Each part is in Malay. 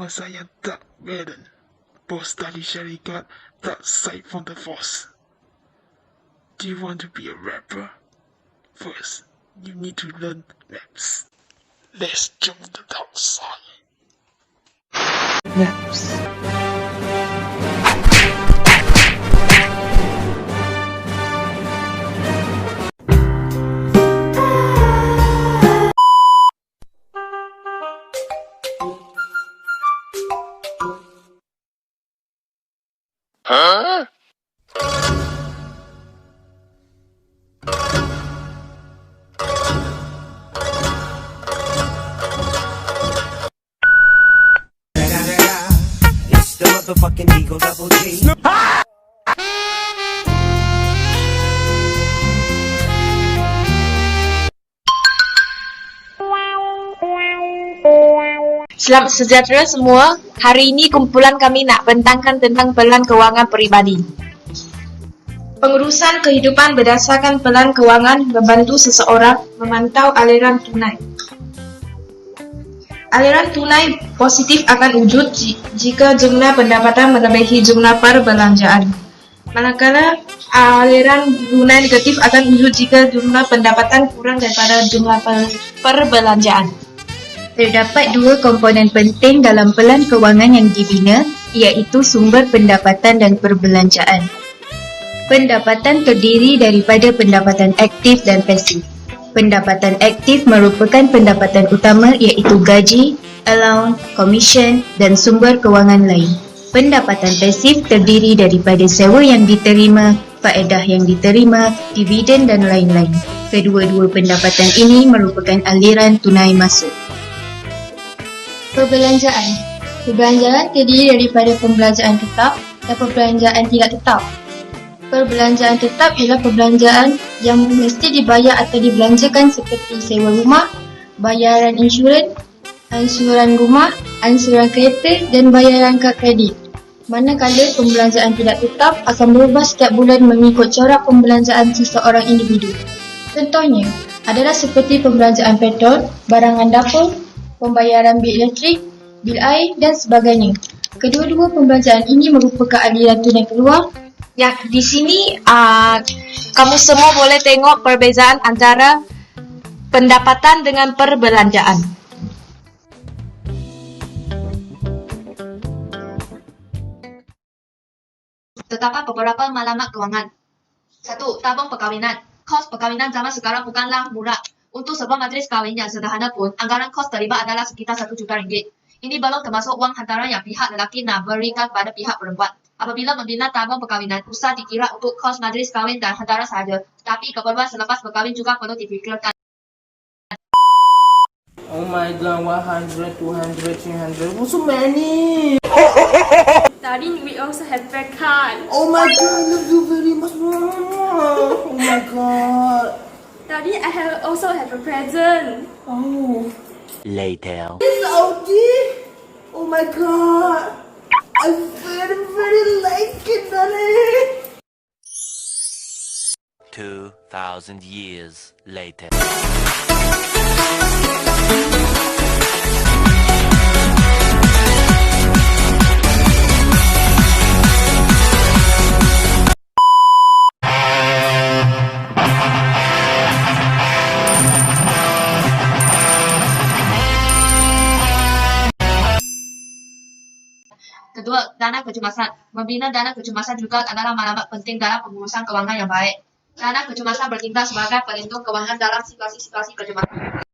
saya tak Warren, bos dari syarikat tak Said from the Force. Do you want to be a rapper? First, you need to learn raps. Let's jump the dark side. Raps. It's the motherfucking Eagle Double G. Selamat sejahtera semua. Hari ini kumpulan kami nak bentangkan tentang pelan kewangan peribadi. Pengurusan kehidupan berdasarkan pelan kewangan membantu seseorang memantau aliran tunai. Aliran tunai positif akan wujud jika jumlah pendapatan melebihi jumlah perbelanjaan. Manakala aliran tunai negatif akan wujud jika jumlah pendapatan kurang daripada jumlah perbelanjaan. Terdapat dua komponen penting dalam pelan kewangan yang dibina, iaitu sumber pendapatan dan perbelanjaan. Pendapatan terdiri daripada pendapatan aktif dan pasif. Pendapatan aktif merupakan pendapatan utama iaitu gaji, allowance, komisen dan sumber kewangan lain. Pendapatan pasif terdiri daripada sewa yang diterima, faedah yang diterima, dividen dan lain-lain. Kedua-dua pendapatan ini merupakan aliran tunai masuk. Perbelanjaan. Perbelanjaan terdiri daripada pembelanjaan tetap dan perbelanjaan tidak tetap. Perbelanjaan tetap ialah perbelanjaan yang mesti dibayar atau dibelanjakan seperti sewa rumah, bayaran insurans, ansuran rumah, ansuran kereta dan bayaran kad kredit. Manakala pembelanjaan tidak tetap akan berubah setiap bulan mengikut corak pembelanjaan seseorang individu. Contohnya adalah seperti pembelanjaan petrol, barangan dapur, pembayaran bil elektrik, bil air dan sebagainya. Kedua-dua pembelanjaan ini merupakan aliran tunai keluar. Yang di sini kamu semua boleh tengok perbezaan antara pendapatan dengan perbelanjaan. Terdapat beberapa maklumat kewangan. 1. Tabung perkahwinan. Kos perkahwinan zaman sekarang bukanlah murah. Untuk sebuah majlis kahwin yang sederhana pun, anggaran kos terlibat adalah sekitar 1 juta ringgit. Ini belum termasuk wang hantaran yang pihak lelaki nak berikan pada pihak perempuan. Apabila membina tabung perkahwinan, usah dikira untuk kos majlis kahwin dan hantaran sahaja, tapi keperluan selepas berkahwin juga perlu difikirkan. Oh my god, 100, 200, 300, what's so many? Daddy, we also have credit card. Oh my god, I love you very much. Oh my god. Daddy, I also have a present. Oh. Later. It's Audi. Oh my god. I very like it, darling. 2,000 years later. Kedua, dana kecemasan. Membina dana kecemasan juga adalah maklumat penting dalam pengurusan kewangan yang baik. Dana kecemasan bertindak sebagai pelindung kewangan dalam situasi-situasi kecemasan.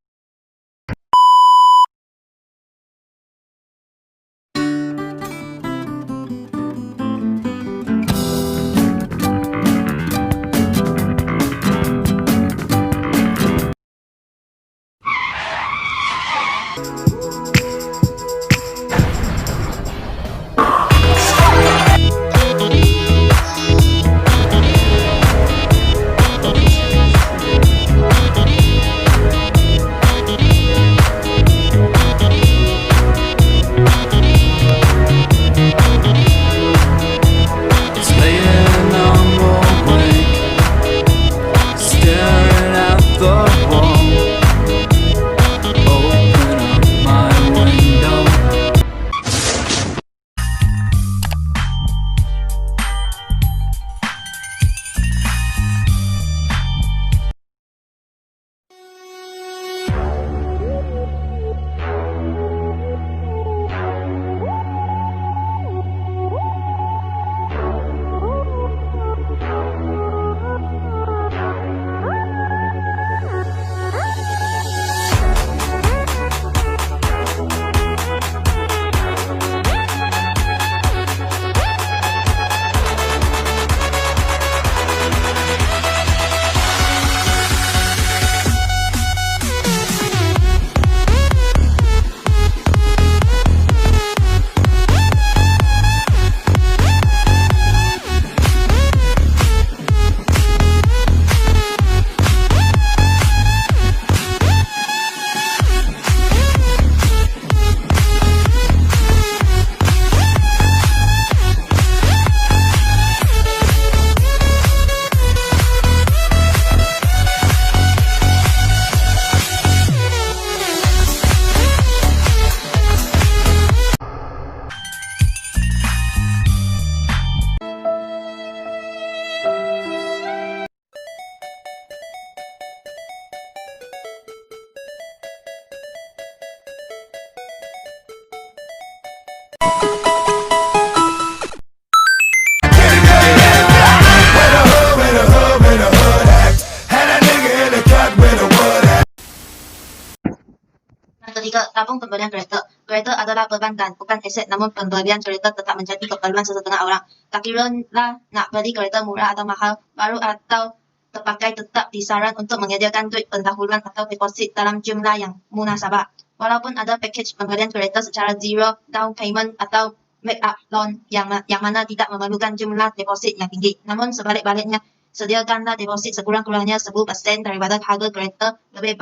Tiga, tabung pembelian kereta. Kereta adalah beban dan bukan aset, namun pembelian kereta tetap menjadi keperluan sesetengah orang. Tak kiralah nak beli kereta murah atau mahal, baru atau terpakai, tetap disaran untuk menyediakan duit pendahuluan atau deposit dalam jumlah yang munasabah. Walaupun ada pakej pembelian kereta secara zero down payment atau make-up loan yang mana tidak memerlukan jumlah deposit yang tinggi. Namun sebaliknya, sediakanlah deposit sekurang-kurangnya 10% daripada harga kereta, lebih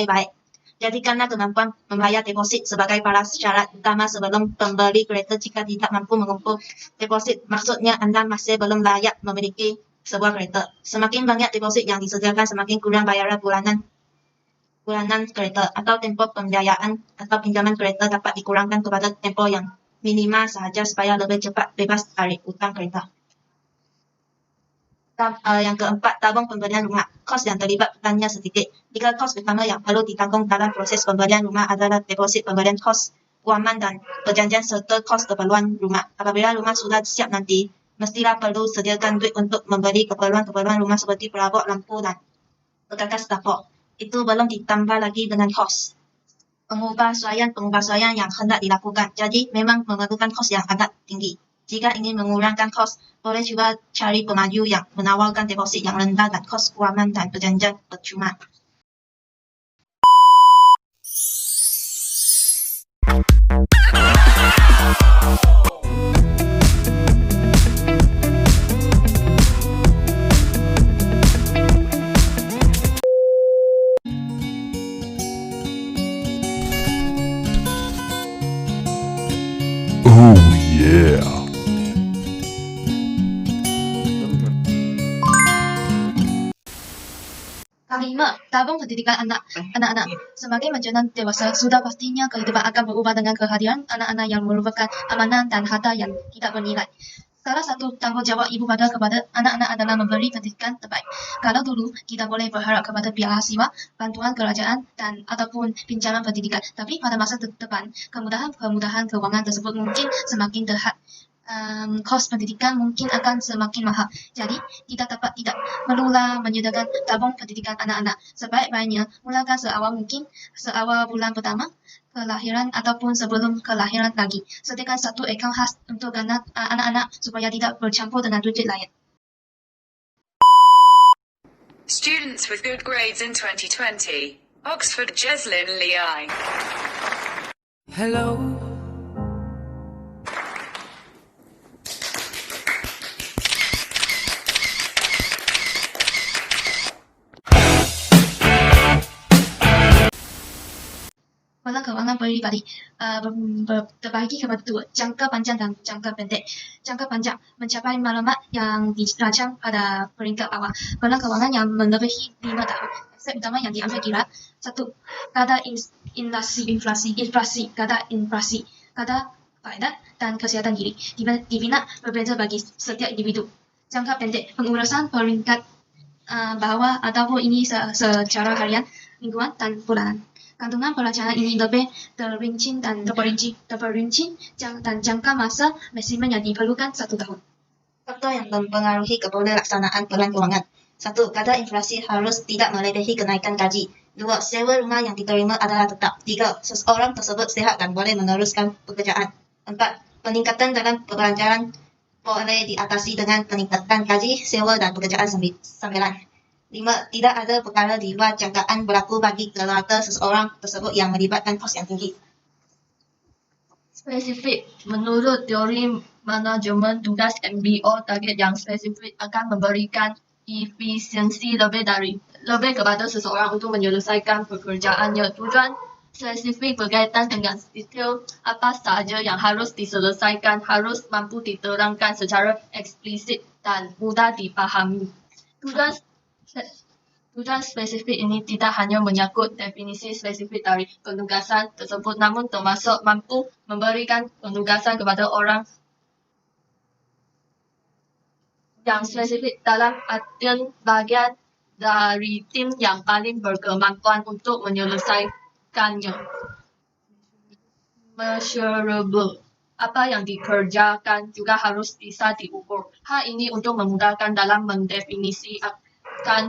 baik. Jadikanlah kemampuan membayar deposit sebagai syarat utama sebelum pembeli kereta. Jika tidak mampu mengumpul deposit, maksudnya Anda masih belum layak memiliki sebuah kereta. Semakin banyak deposit yang disediakan, semakin kurang bayaran bulanan kereta, atau tempoh pembiayaan atau pinjaman kereta dapat dikurangkan kepada tempoh yang minimal sahaja supaya lebih cepat bebas dari hutang kereta. Yang keempat, tabung pembelian rumah. Kos yang terlibat bukannya sedikit. Tiga kos utama yang perlu ditanggung dalam proses pembelian rumah adalah deposit pembelian, kos kewangan dan perjanjian, serta kos keperluan rumah. Apabila rumah sudah siap nanti, mestilah perlu sediakan duit untuk membeli keperluan rumah seperti perabot, lampu dan perkakas dapur. Itu belum ditambah lagi dengan kos pengubahsuaian yang hendak dilakukan. Jadi memang memerlukan kos yang agak tinggi. Jika ingin mengurangkan kos, boleh cuba cari pemaju yang menawarkan deposit yang rendah dan kos kewangan dan perjanjian percuma. Oh yeah. Kelima, tabung pendidikan anak-anak. Sebagai menjelang dewasa, sudah pastinya kehidupan akan berubah dengan kehadiran anak-anak yang merupakan amanah dan harta yang tidak bernilai. Salah satu tanggungjawab ibu bapa kepada anak-anak adalah memberi pendidikan terbaik. Kalau dulu, kita boleh berharap kepada beasiswa, bantuan kerajaan, dan ataupun pinjaman pendidikan. Tapi pada masa depan, kemudahan kewangan tersebut mungkin semakin terhad. Kos pendidikan mungkin akan semakin mahal. Jadi, kita dapat tidak perlulah menyediakan tabung pendidikan anak-anak. Sebaik-baiknya, mulakan seawal bulan pertama kelahiran ataupun sebelum kelahiran lagi. Sediakan satu akaun khas untuk anak-anak supaya tidak bercampur dengan duit lain. Students with good grades in 2020. Oxford Jeslyn Leigh. Hello. Pola keuangan pribadi terbagi kepada dua, jangka panjang dan jangka pendek. Jangka panjang mencapai maklumat yang dirancang pada peringkat awal. Pola keuangan yang melebihi 5 tahun. Aset utama yang diambil kira: 1. Kadar inflasi, kadar faedah dan kesihatan diri. Dibina berbeza bagi setiap individu. Jangka pendek, pengurusan peringkat bawah ataupun ini secara harian, mingguan dan bulanan. Kandungan perancangan ini lebih terperinci dan jangka masa maksimum yang diperlukan 1 tahun. Faktor yang mempengaruhi keberlaksanaan peran keuangan. 1. Kadar inflasi harus tidak melebihi kenaikan gaji. 2. Sewa rumah yang diterima adalah tetap. 3. Seseorang tersebut sihat dan boleh meneruskan pekerjaan. 4. Peningkatan dalam perbelanjaan boleh diatasi dengan peningkatan gaji, sewa dan pekerjaan sambilan. 5. Tidak ada perkara di luar jangkaan berlaku bagi keluarga seseorang tersebut yang melibatkan kos yang tinggi. Spesifik. Menurut teori manajemen tugas MBO, target yang spesifik akan memberikan efisiensi lebih kepada seseorang untuk menyelesaikan pekerjaannya. Tujuan spesifik berkaitan dengan detail apa sahaja yang harus diselesaikan, harus mampu diterangkan secara eksplisit dan mudah dipahami. Tujuan spesifik ini tidak hanya menyangkut definisi spesifik dari penugasan tersebut, namun termasuk mampu memberikan penugasan kepada orang yang spesifik dalam artian bagian dari tim yang paling berkemampuan untuk menyelesaikannya. Measurable. Apa yang dikerjakan juga harus bisa diukur. Hal ini untuk memudahkan dalam mendefinisikan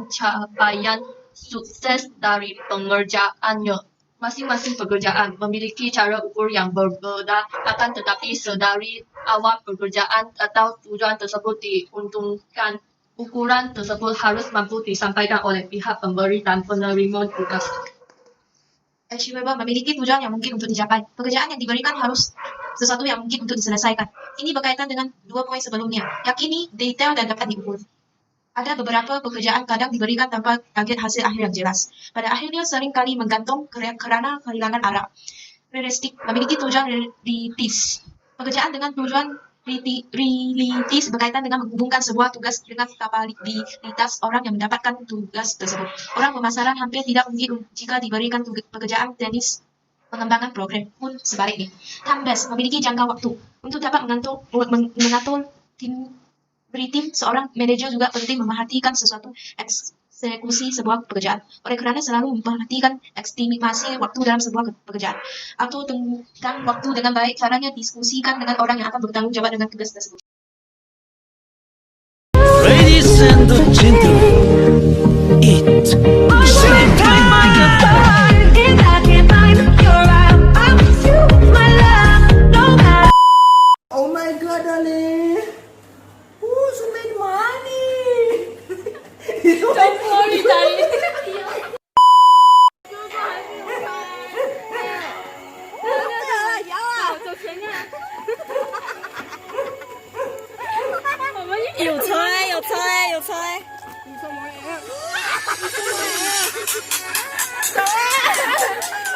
capaian sukses dari pengerjaannya. Masing-masing pekerjaan memiliki cara ukur yang berbeda, akan tetapi sedari awal pekerjaan atau tujuan tersebut diuntungkan, ukuran tersebut harus mampu disampaikan oleh pihak pemberi dan penerima tugas. Achievable memiliki tujuan yang mungkin untuk dicapai. Pekerjaan yang diberikan harus sesuatu yang mungkin untuk diselesaikan. Ini berkaitan dengan 2 poin sebelumnya. Yakini detail dan dapat diukur. Ada beberapa pekerjaan kadang diberikan tanpa target hasil akhir yang jelas. Pada akhirnya sering kali menggantung kerana kehilangan arah. Realistik memiliki tujuan realistis. Pekerjaan dengan tujuan realistis berkaitan dengan menghubungkan sebuah tugas dengan kapabilitas orang yang mendapatkan tugas tersebut. Orang pemasaran hampir tidak mungkin jika diberikan pekerjaan teknis pengembangan program pun sebaliknya. Time base memiliki jangka waktu. Untuk dapat mengatur tim seorang manajer juga penting memerhatikan sesuatu eksekusi sebuah pekerjaan. Oleh kerana selalu memperhatikan estimasi waktu dalam sebuah pekerjaan. Atau tentang waktu dengan baik, caranya diskusikan dengan orang yang akan bertanggung jawab dengan tugas tersebut. Ladies and gentlemen, it's Oh my god, darling. Ooh, so many money. Don't worry, darling. 走前面。我们一有吹，有吹，有吹。走啊！